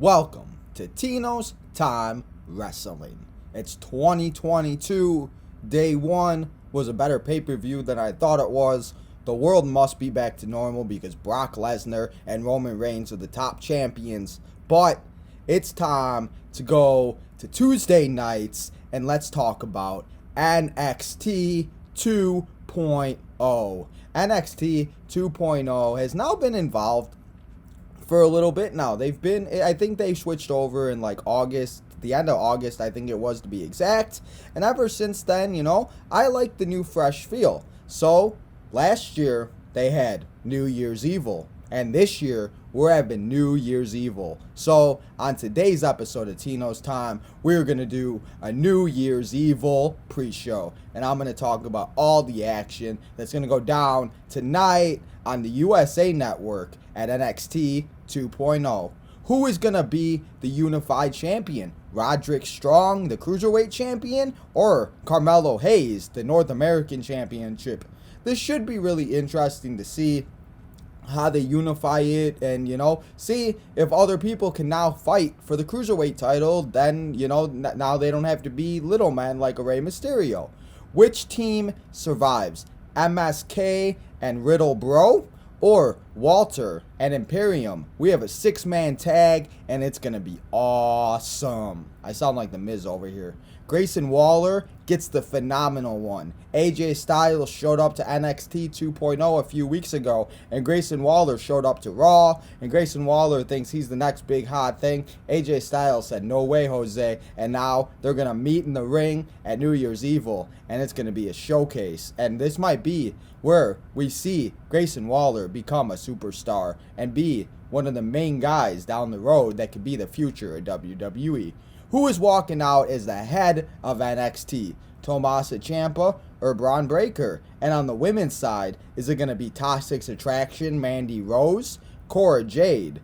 Welcome to Tino's Time Wrestling. It's 2022. Day one was a better pay-per-view than I thought it was. The world must be back to normal because Brock Lesnar and Roman Reigns are the top champions. But it's time to go to Tuesday nights and let's talk about NXT 2.0. NXT 2.0 has now been involved for a little bit now. I think they switched over in like August, the end of August, I think it was to be exact. And ever since then, I like the new fresh feel. So last year they had New Year's Evil, and this year we're having New Year's Evil. So on today's episode of Tino's Time, we're going to do a New Year's Evil pre-show. And I'm going to talk about all the action that's going to go down tonight on the USA Network at NXT 2.0. Who is going to be the Unify champion? Roderick Strong, the Cruiserweight champion, or Carmelo Hayes, the North American championship? This should be really interesting to see how they unify it and, see if other people can now fight for the Cruiserweight title. Then, now they don't have to be little men like a Rey Mysterio. Which team survives? MSK and Riddle Bro? Or Walter and Imprieum? We have a 6-man tag, and it's going to be awesome. I sound like the Miz over here. Greyson Waller gets the phenomenal one. AJ Styles showed up to NXT 2.0 a few weeks ago, and Greyson Waller showed up to Raw, and Greyson Waller thinks he's the next big hot thing. AJ Styles said, "No way, Jose," and now they're going to meet in the ring at New Year's Evil, and it's going to be a showcase, and this might be where we see Greyson Waller become a superstar and be one of the main guys down the road that could be the future of WWE. Who is walking out as the head of NXT? Tommaso Ciampa or Braun Breaker? And on the women's side, is it going to be Toxic Attraction, Mandy Rose, Cora Jade,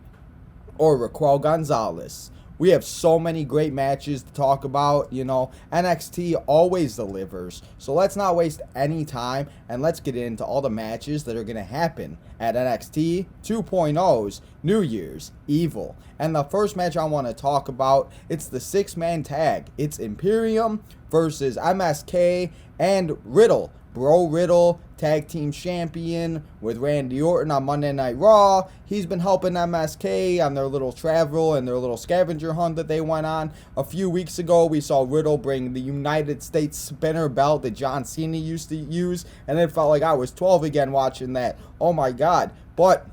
or Raquel Gonzalez? We have so many great matches to talk about. NXT always delivers. So let's not waste any time and let's get into all the matches that are going to happen at NXT 2.0's New Year's Evil. And the first match I want to talk about, it's the 6-man tag. It's Imprieum versus MSK and Riddle. Bro Riddle, tag team champion with Randy Orton on Monday Night Raw. He's been helping MSK on their little travel and their little scavenger hunt that they went on. A few weeks ago, we saw Riddle bring the United States spinner belt that John Cena used to use, and it felt like I was 12 again watching that. Oh my God. But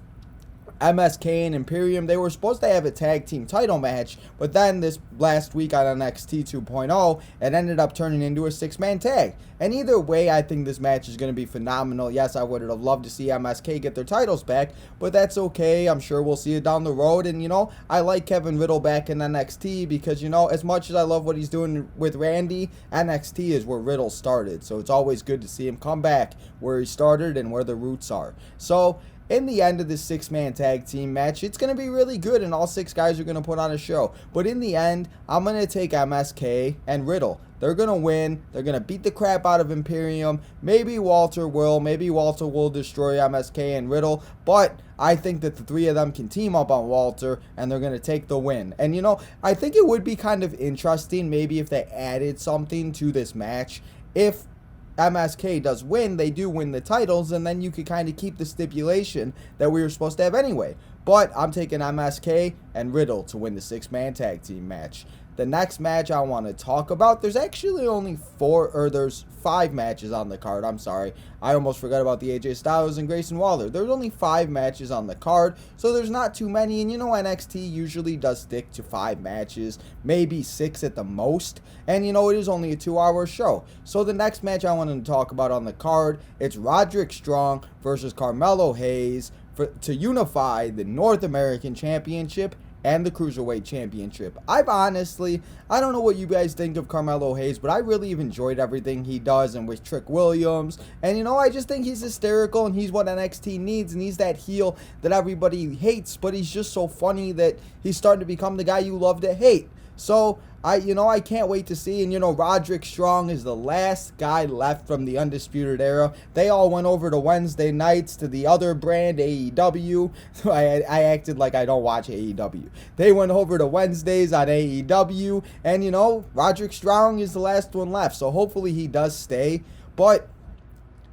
MSK and Imprieum, they were supposed to have a tag team title match, but then this last week on NXT 2.0, it ended up turning into a 6-man tag. And either way, I think this match is going to be phenomenal. Yes, I would have loved to see MSK get their titles back, but that's okay. I'm sure we'll see it down the road. And, I like Kevin Riddle back in NXT because, as much as I love what he's doing with Randy, NXT is where Riddle started. So it's always good to see him come back where he started and where the roots are. So in the end of this 6-man tag team match, it's going to be really good, and all 6 guys are going to put on a show. But in the end, I'm going to take MSK and Riddle. They're going to win. They're going to beat the crap out of Imprieum. Maybe Walter will. Maybe Walter will destroy MSK and Riddle. But I think that the 3 of them can team up on Walter, and they're going to take the win. And, I think it would be kind of interesting maybe if they added something to this match. If MSK does win, they do win the titles, and then you could kind of keep the stipulation that we were supposed to have anyway. But I'm taking MSK and Riddle to win the 6-man tag team match. The next match I want to talk about, there's actually only 5 matches on the card. I'm sorry. I almost forgot about the AJ Styles and Greyson Waller. There's only 5 matches on the card, so there's not too many. And NXT usually does stick to 5 matches, maybe 6 at the most. And it is only a 2-hour show. So the next match I wanted to talk about on the card, it's Roderick Strong versus Carmelo Hayes to unify the North American Championship and the Cruiserweight Championship. I don't know what you guys think of Carmelo Hayes, but I really have enjoyed everything he does and with Trick Williams. And, I just think he's hysterical, and he's what NXT needs, and he's that heel that everybody hates, but he's just so funny that he's starting to become the guy you love to hate. So I can't wait to see. And Roderick Strong is the last guy left from the Undisputed Era. They all went over to Wednesday nights to the other brand, AEW. So I acted like I don't watch AEW. They went over to Wednesdays on AEW, and Roderick Strong is the last one left. So hopefully he does stay. But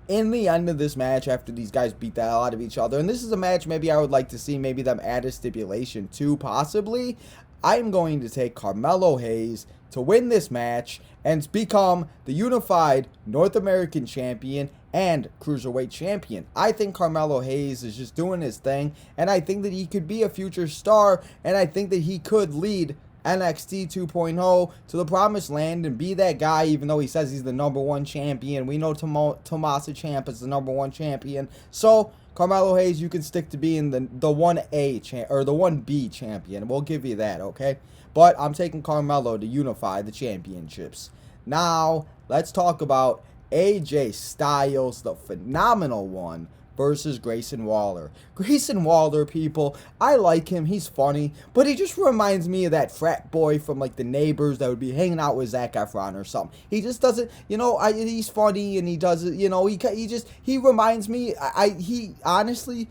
in the end of this match, after these guys beat the hell out of each other, and this is a match maybe I would like to see maybe them add a stipulation to, possibly, I'm going to take Carmelo Hayes to win this match and become the unified North American champion and Cruiserweight champion. I think Carmelo Hayes is just doing his thing, and I think that he could be a future star, and I think that he could lead NXT 2.0 to the promised land and be that guy, even though he says he's the #1 champion. We know Tommaso Ciampa is the #1 champion. So Carmelo Hayes, you can stick to being the 1A or the 1B champion. We'll give you that, okay? But I'm taking Carmelo to unify the championships. Now, let's talk about AJ Styles, the phenomenal one, versus Grayson Waller. Grayson Waller, people, I like him. He's funny, but he just reminds me of that frat boy from like The Neighbors that would be hanging out with Zac Efron or something. He just doesn't, he's funny and he does it, he reminds me, he honestly,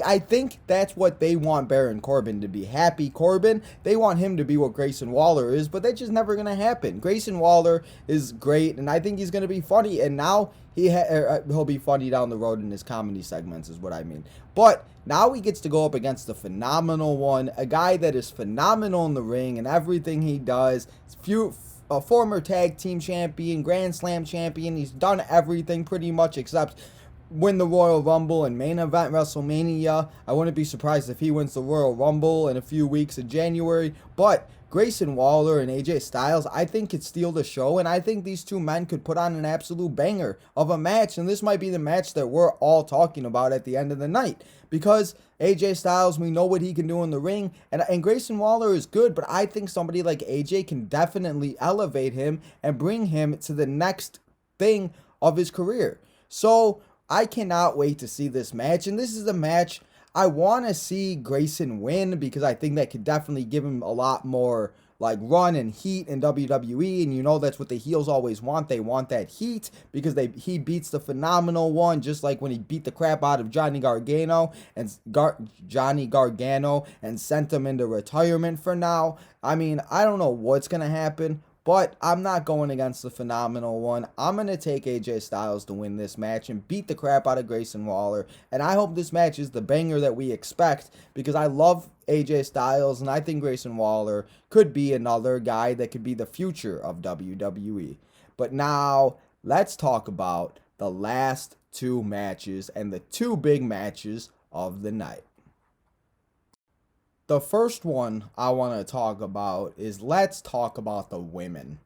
I think that's what they want Baron Corbin to be. Happy Corbin. They want him to be what Grayson Waller is, but that's just never going to happen. Grayson Waller is great, and I think he's going to be funny, and now he'll be funny down the road in his comedy segments is what I mean. But now he gets to go up against the phenomenal one, a guy that is phenomenal in the ring and everything he does. A former tag team champion, Grand Slam champion. He's done everything pretty much except win the Royal Rumble and main event WrestleMania. I wouldn't be surprised if he wins the Royal Rumble in a few weeks in January. But Grayson Waller and AJ Styles, I think, could steal the show, and I think these two men could put on an absolute banger of a match, and this might be the match that we're all talking about at the end of the night, because AJ Styles, we know what he can do in the ring, and Grayson Waller is good, but I think somebody like AJ can definitely elevate him and bring him to the next thing of his career. So I cannot wait to see this match, and this is a match I want to see Grayson win, because I think that could definitely give him a lot more like run and heat in WWE, and that's what the heels always want. They want that heat because he beats the phenomenal one, just like when he beat the crap out of Johnny Gargano and sent him into retirement for now. I mean, I don't know what's gonna happen, but I'm not going against the phenomenal one. I'm going to take AJ Styles to win this match and beat the crap out of Grayson Waller. And I hope this match is the banger that we expect, because I love AJ Styles and I think Grayson Waller could be another guy that could be the future of WWE. But now let's talk about the last two matches and the two big matches of the night. The first one I want to talk about is, let's talk about the women.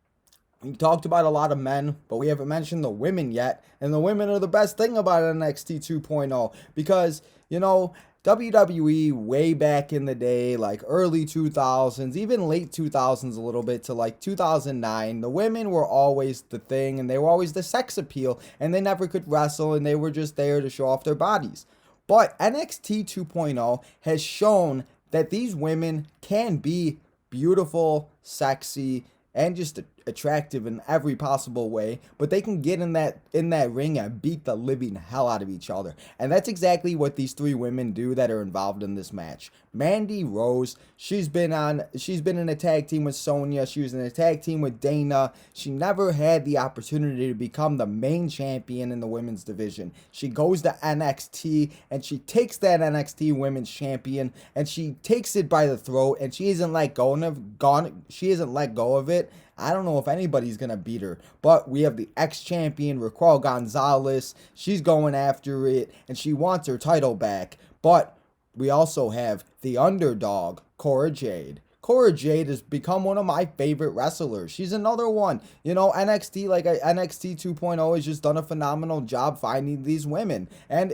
We talked about a lot of men, but we haven't mentioned the women yet. And the women are the best thing about NXT 2.0, because, WWE way back in the day, like early 2000s, even late 2000s a little bit to like 2009, the women were always the thing, and they were always the sex appeal, and they never could wrestle, and they were just there to show off their bodies. But NXT 2.0 has shown that these women can be beautiful, sexy, and just attractive in every possible way, but they can get in that ring and beat the living hell out of each other. And that's exactly what these three women do that are involved in this match. Mandy Rose, she's been in a tag team with Sonya, she was in a tag team with Dana. She never had the opportunity to become the main champion in the women's division. She goes to NXT and she takes that NXT women's champion and she takes it by the throat, and she isn't let go of it. I don't know if anybody's going to beat her, but we have the ex-champion Raquel Gonzalez. She's going after it, and she wants her title back. But we also have the underdog, Cora Jade. Cora Jade has become one of my favorite wrestlers. She's another one. NXT 2.0 has just done a phenomenal job finding these women. And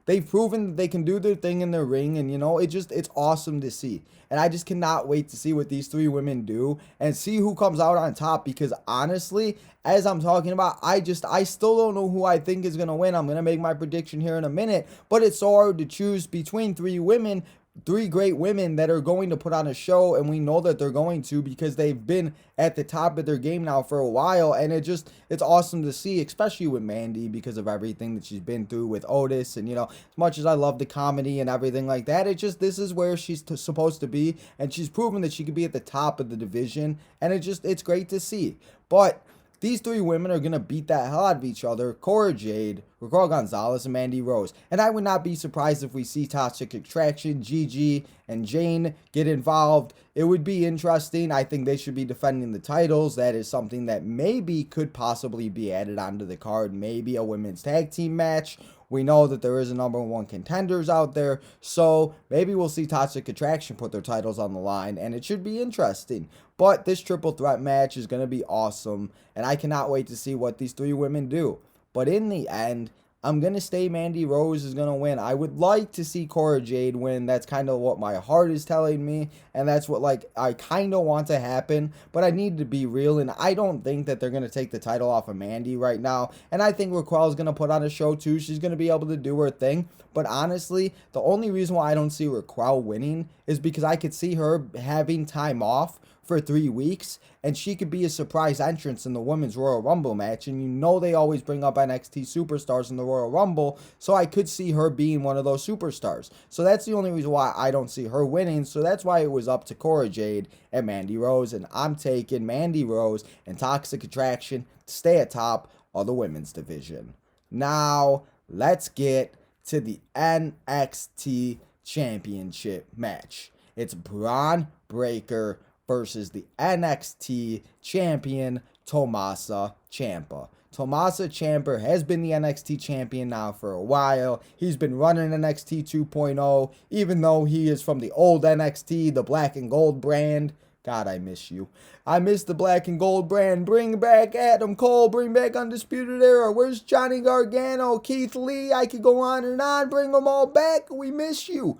they've proven that they can do their thing in the ring, and it's awesome to see. And I just cannot wait to see what these three women do and see who comes out on top, because honestly, as I'm talking about, I still don't know who I think is going to win. I'm going to make my prediction here in a minute, but it's so hard to choose between three women three great women that are going to put on a show, and we know that they're going to because they've been at the top of their game now for a while, and it's awesome to see, especially with Mandy, because of everything that she's been through with Otis. And as much as I love the comedy and everything like that, this is where she's supposed to be, and she's proven that she could be at the top of the division, and it's great to see. But these three women are going to beat that hell out of each other: Cora Jade, Raquel Gonzalez, and Mandy Rose. And I would not be surprised if we see Toxic Attraction, Gigi, and Jane get involved. It would be interesting. I think they should be defending the titles. That is something that maybe could possibly be added onto the card. Maybe a women's tag team match. We know that there is a number one contenders out there, so maybe we'll see Toxic Attraction put their titles on the line, and it should be interesting. But this triple threat match is going to be awesome, and I cannot wait to see what these three women do. But in the end, I'm going to say Mandy Rose is going to win. I would like to see Cora Jade win. That's kind of what my heart is telling me, and that's what I kind of want to happen. But I need to be real, and I don't think that they're going to take the title off of Mandy right now. And I think Raquel is going to put on a show too. She's going to be able to do her thing. But honestly, the only reason why I don't see Raquel winning is because I could see her having time off for 3 weeks, and she could be a surprise entrance in the Women's Royal Rumble match. And they always bring up NXT superstars in the Royal Rumble, so I could see her being one of those superstars. So that's the only reason why I don't see her winning. So that's why it was up to Cora Jade and Mandy Rose, and I'm taking Mandy Rose and Toxic Attraction to stay at top of the women's division. Now, let's get to the NXT Championship match. It's Braun Breaker versus the NXT champion, Tommaso Ciampa. Tommaso Ciampa has been the NXT champion now for a while. He's been running NXT 2.0, even though he is from the old NXT, the black and gold brand. God, I miss you. I miss the black and gold brand. Bring back Adam Cole. Bring back Undisputed Era. Where's Johnny Gargano? Keith Lee? I could go on and on. Bring them all back. We miss you.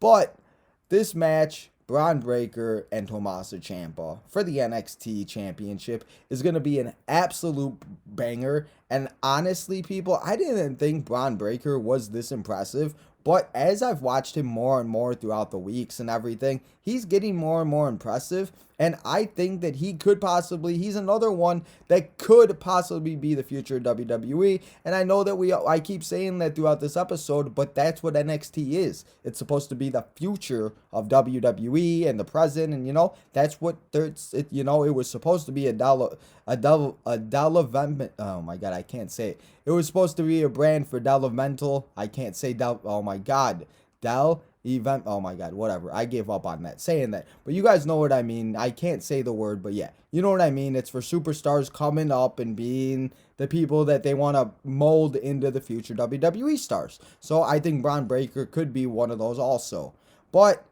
But this match, Braun Breaker and Tommaso Ciampa for the NXT Championship, is going to be an absolute banger. And honestly, people, I didn't think Braun Breaker was this impressive. But as I've watched him more and more throughout the weeks and everything, he's getting more and more impressive. And I think that he's another one that could possibly be the future of WWE. And I know that I keep saying that throughout this episode, but that's what NXT is. It's supposed to be the future of WWE and the present. And, that's what it was supposed to be oh my God, I can't say it. It was supposed to be a brand for developmental. I can't say oh my God. Oh my God, whatever. I gave up on saying that. But you guys know what I mean. I can't say the word, but yeah, you know what I mean. It's for superstars coming up and being the people that they want to mold into the future WWE stars. So I think Braun Breaker could be one of those also. But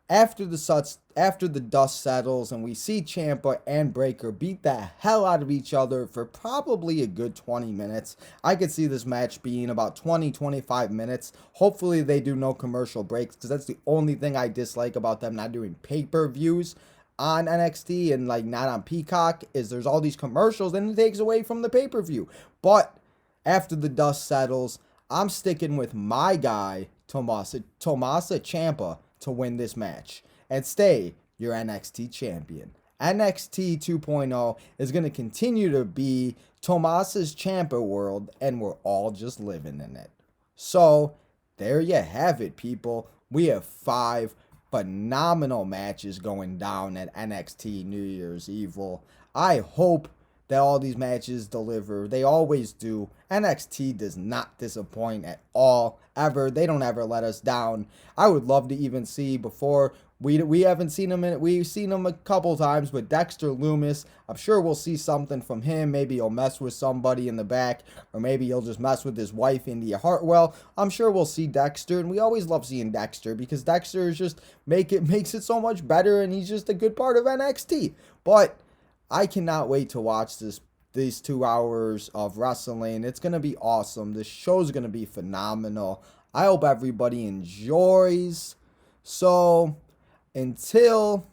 after the dust settles and we see Ciampa and Breaker beat the hell out of each other for probably a good 20 minutes. I could see this match being about 20-25 minutes. Hopefully they do no commercial breaks, because that's the only thing I dislike about them not doing pay-per-views on NXT and not on Peacock, is there's all these commercials and it takes away from the pay-per-view. But after the dust settles, I'm sticking with my guy, Tommaso Ciampa, to win this match and stay your NXT champion. NXT 2.0 is going to continue to be Tommaso's Ciampa world, and we're all just living in it. So, there you have it, people. We have 5 phenomenal matches going down at NXT New Year's EVILL. I hope that all these matches deliver. They always do. NXT does not disappoint at all, ever. They don't ever let us down. I would love to even see before. We haven't seen him we've seen him a couple times, but Dexter Lumis, I'm sure we'll see something from him. Maybe he'll mess with somebody in the back, or maybe he'll just mess with his wife, India Hartwell. I'm sure we'll see Dexter, and we always love seeing Dexter because Dexter is just makes it so much better, and he's just a good part of NXT. But I cannot wait to watch these 2 hours of wrestling. It's going to be awesome. This show's going to be phenomenal. I hope everybody enjoys. So, until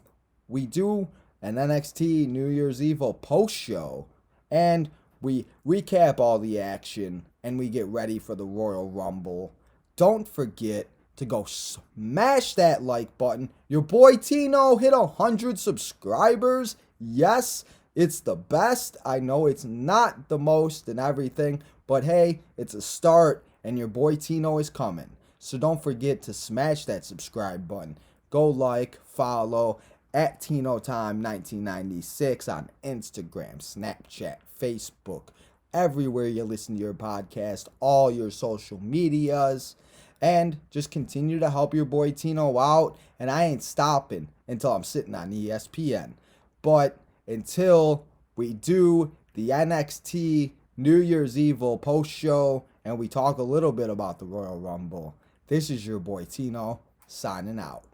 we do an NXT New Year's EVILL post show and we recap all the action and we get ready for the Royal Rumble, don't forget to go smash that like button. Your boy Tino hit 100 subscribers. Yes, it's the best. I know it's not the most and everything, but hey, it's a start, and your boy Tino is coming. So don't forget to smash that subscribe button. Go like, follow at TinoTime1996 on Instagram, Snapchat, Facebook, everywhere you listen to your podcast, all your social medias. And just continue to help your boy Tino out. And I ain't stopping until I'm sitting on ESPN. But until we do the NXT New Year's Evil post show and we talk a little bit about the Royal Rumble, this is your boy Tino signing out.